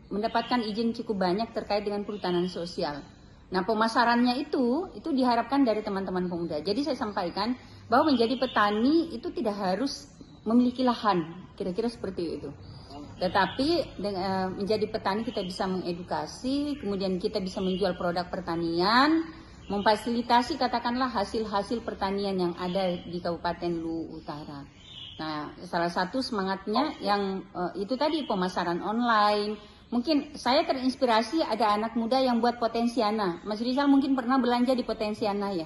mendapatkan izin cukup banyak terkait dengan perhutanan sosial. Nah, pemasarannya itu diharapkan dari teman-teman pemuda. Jadi saya sampaikan bahwa menjadi petani itu tidak harus memiliki lahan, kira-kira seperti itu. Tetapi menjadi petani kita bisa mengedukasi, kemudian kita bisa menjual produk pertanian, memfasilitasi katakanlah hasil-hasil pertanian yang ada di Kabupaten Luwu Utara. Nah, salah satu semangatnya yang itu tadi pemasaran online. Mungkin saya terinspirasi ada anak muda yang buat Potensiana. Mas Rizal mungkin pernah belanja di Potensiana ya.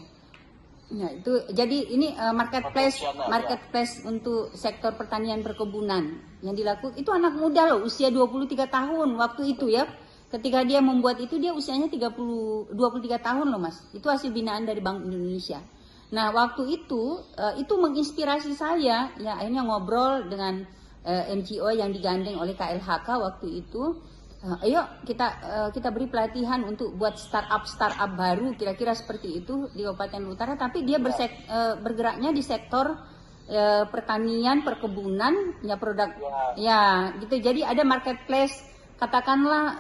Nah, itu jadi ini marketplace untuk sektor pertanian perkebunan yang dilakukan itu anak muda loh, usia 23 tahun waktu itu ya. Ketika dia membuat itu dia usianya 23 tahun loh Mas. Itu hasil binaan dari Bank Indonesia. Nah, waktu itu menginspirasi saya ya, akhirnya ngobrol dengan NGO yang digandeng oleh KLHK waktu itu. Ayo kita beri pelatihan untuk buat startup baru, kira-kira seperti itu di Kabupaten Utara. Tapi dia bergeraknya di sektor pertanian, perkebunan, ya produk, ya gitu. Jadi ada marketplace, katakanlah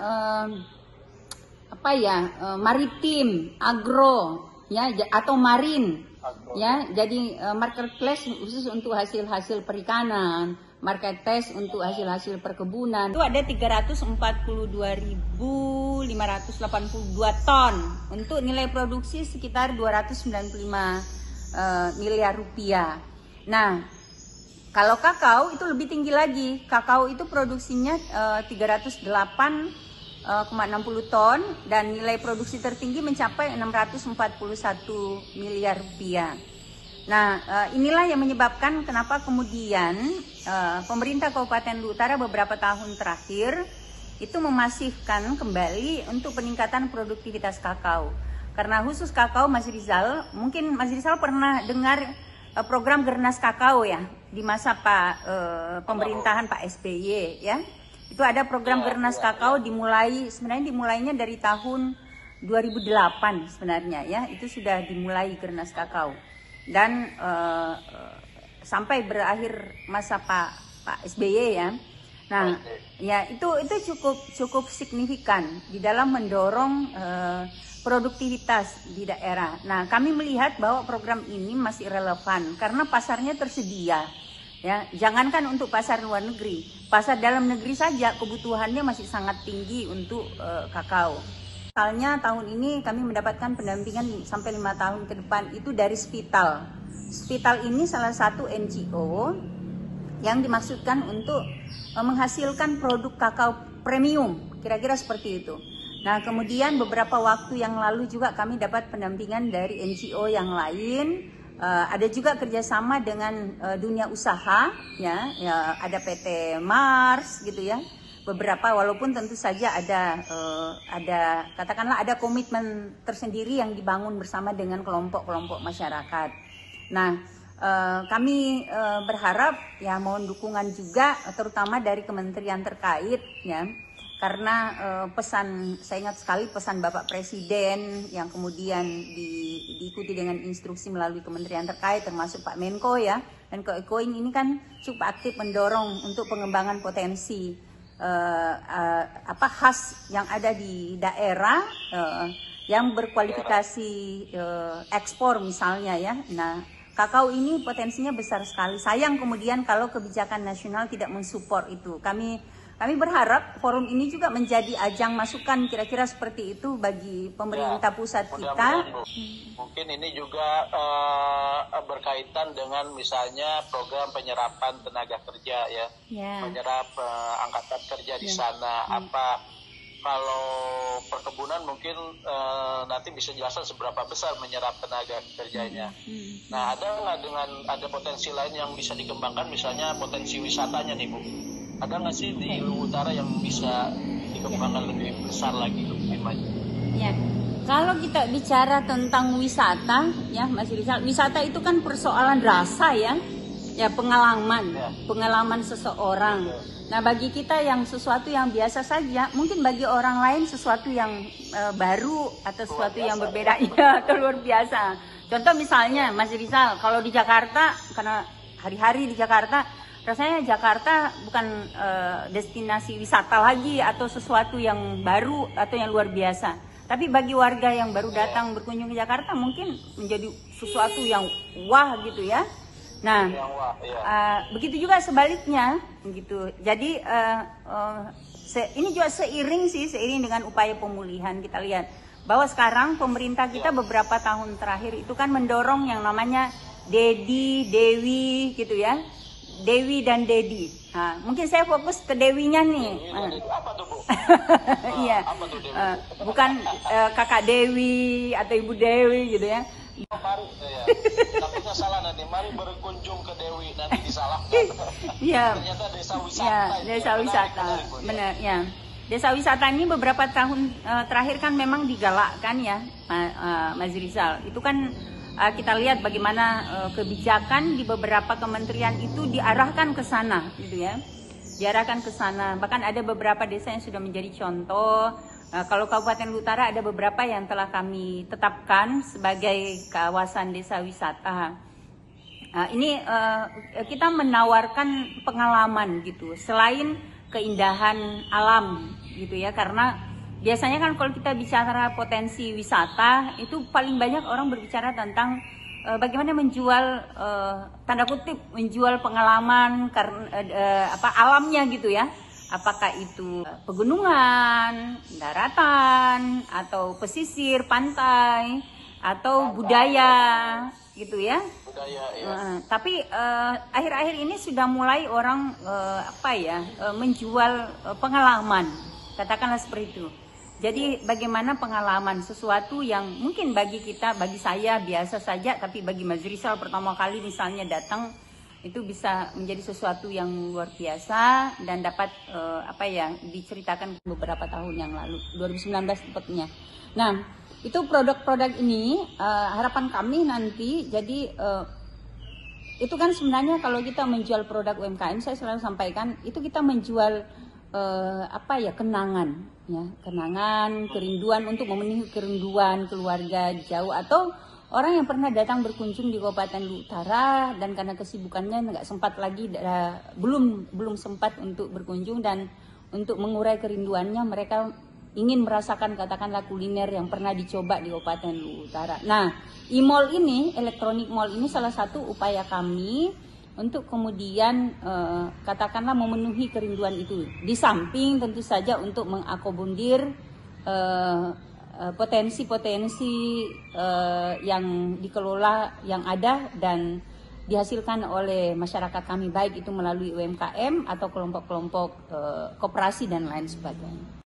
maritim, agro, ya atau marin, ya. Jadi marketplace khusus untuk hasil-hasil perikanan. Marketplace untuk hasil-hasil perkebunan. Itu ada 342.582 ton untuk nilai produksi sekitar 295 miliar rupiah. Nah, kalau kakao itu lebih tinggi lagi. Kakao itu produksinya 308,60 ton dan nilai produksi tertinggi mencapai 641 miliar rupiah. Nah, inilah yang menyebabkan kenapa kemudian pemerintah Kabupaten Luwu Utara beberapa tahun terakhir itu memasifkan kembali untuk peningkatan produktivitas kakao. Karena khusus kakao, Mas Rizal, mungkin Mas Rizal pernah dengar program Gernas Kakao ya di masa pemerintahan Pak SBY ya. Itu ada program Gernas Kakao dimulainya dari tahun 2008 sebenarnya ya. Itu sudah dimulai Gernas Kakao. Dan sampai berakhir masa Pak SBY ya. Nah, ya itu cukup signifikan di dalam mendorong produktivitas di daerah. Nah, kami melihat bahwa program ini masih relevan karena pasarnya tersedia. Ya, jangankan untuk pasar luar negeri, pasar dalam negeri saja kebutuhannya masih sangat tinggi untuk kakao. Misalnya tahun ini kami mendapatkan pendampingan sampai 5 tahun ke depan itu dari Spital. Spital ini salah satu NGO yang dimaksudkan untuk menghasilkan produk kakao premium, kira-kira seperti itu. Nah, kemudian beberapa waktu yang lalu juga kami dapat pendampingan dari NGO yang lain. Ada juga kerjasama dengan dunia usaha, ya ada PT Mars gitu ya. Beberapa, walaupun tentu saja ada katakanlah ada komitmen tersendiri yang dibangun bersama dengan kelompok-kelompok masyarakat. Nah, kami berharap ya mohon dukungan juga terutama dari kementerian terkait ya, karena saya ingat sekali pesan Bapak Presiden yang kemudian diikuti dengan instruksi melalui kementerian terkait termasuk Pak Menko ya. Menko Ekoing ini kan cukup aktif mendorong untuk pengembangan potensi khas yang ada di daerah yang berkualifikasi ekspor misalnya ya. Nah, kakao ini potensinya besar sekali. Sayang kemudian kalau kebijakan nasional tidak mensupport itu. Kami berharap forum ini juga menjadi ajang masukan kira-kira seperti itu bagi pemerintah pusat kita. Mungkin ini juga berkaitan dengan misalnya program penyerapan tenaga kerja ya, menyerap angkatan kerja di sana. Apa kalau perkebunan mungkin nanti bisa jelaskan seberapa besar menyerap tenaga kerjanya. Nah, ada potensi lain yang bisa dikembangkan, misalnya potensi wisatanya nih Bu. Ada nggak sih di Luwu Utara yang bisa dikembangkan lebih besar lagi, lebih maju? Ya, kalau kita bicara tentang wisata, ya Mas Rizal, wisata itu kan persoalan rasa ya pengalaman seseorang. Nah, bagi kita yang sesuatu yang biasa saja, mungkin bagi orang lain sesuatu yang baru atau sesuatu yang berbeda ya, atau luar biasa. Contoh misalnya Mas Rizal, kalau di Jakarta, karena hari-hari di Jakarta rasanya Jakarta bukan destinasi wisata lagi atau sesuatu yang baru atau yang luar biasa. Tapi bagi warga yang baru datang berkunjung ke Jakarta mungkin menjadi sesuatu yang wah gitu ya. Nah, begitu juga sebaliknya gitu. Jadi ini juga seiring dengan upaya pemulihan. Kita lihat bahwa sekarang pemerintah kita beberapa tahun terakhir itu kan mendorong yang namanya Dedi, Dewi gitu ya. Dewi dan Dedi. Nah, mungkin saya fokus ke Dewinya nih. Apa tuh, Bu? Iya. Bukan kakak Dewi atau ibu Dewi gitu ya. Mari, takutnya salah nanti. Mari berkunjung ke Dewi, nanti disalahkan. Iya. Ternyata desa wisata. Iya, desa wisata. Benar, ya. Desa wisata ini beberapa tahun terakhir kan memang digalakkan ya, Mas Rizal. Itu kan kita lihat bagaimana kebijakan di beberapa kementerian itu diarahkan ke sana, gitu ya. Diarahkan ke sana. Bahkan ada beberapa desa yang sudah menjadi contoh. Kalau Kabupaten Utara ada beberapa yang telah kami tetapkan sebagai kawasan desa wisata. Ini kita menawarkan pengalaman gitu, selain keindahan alam gitu ya, karena biasanya kan kalau kita bicara potensi wisata itu paling banyak orang berbicara tentang bagaimana menjual tanda kutip menjual pengalaman karena alamnya gitu ya. Apakah itu pegunungan, daratan, atau pesisir, pantai, atau budaya, gitu ya. Budaya, ya. Tapi akhir-akhir ini sudah mulai orang menjual pengalaman, katakanlah seperti itu. Jadi bagaimana pengalaman sesuatu yang mungkin bagi kita, bagi saya biasa saja, tapi bagi Mas Rizal pertama kali misalnya datang, itu bisa menjadi sesuatu yang luar biasa dan dapat diceritakan beberapa tahun yang lalu, 2019 tepatnya. Nah, itu produk-produk ini harapan kami nanti jadi itu kan sebenarnya kalau kita menjual produk UMKM, saya selalu sampaikan itu kita menjual kenangan ya, kenangan, kerinduan untuk memenuhi kerinduan keluarga di jauh atau orang yang pernah datang berkunjung di Kabupaten Utara dan karena kesibukannya nggak sempat lagi, belum sempat untuk berkunjung dan untuk mengurai kerinduannya mereka ingin merasakan katakanlah kuliner yang pernah dicoba di Kabupaten Utara. Nah, e-mall ini, elektronik mall ini salah satu upaya kami untuk kemudian katakanlah memenuhi kerinduan itu. Di samping tentu saja untuk mengakomodir potensi-potensi yang dikelola yang ada dan dihasilkan oleh masyarakat kami, baik itu melalui UMKM atau kelompok-kelompok koperasi dan lain sebagainya.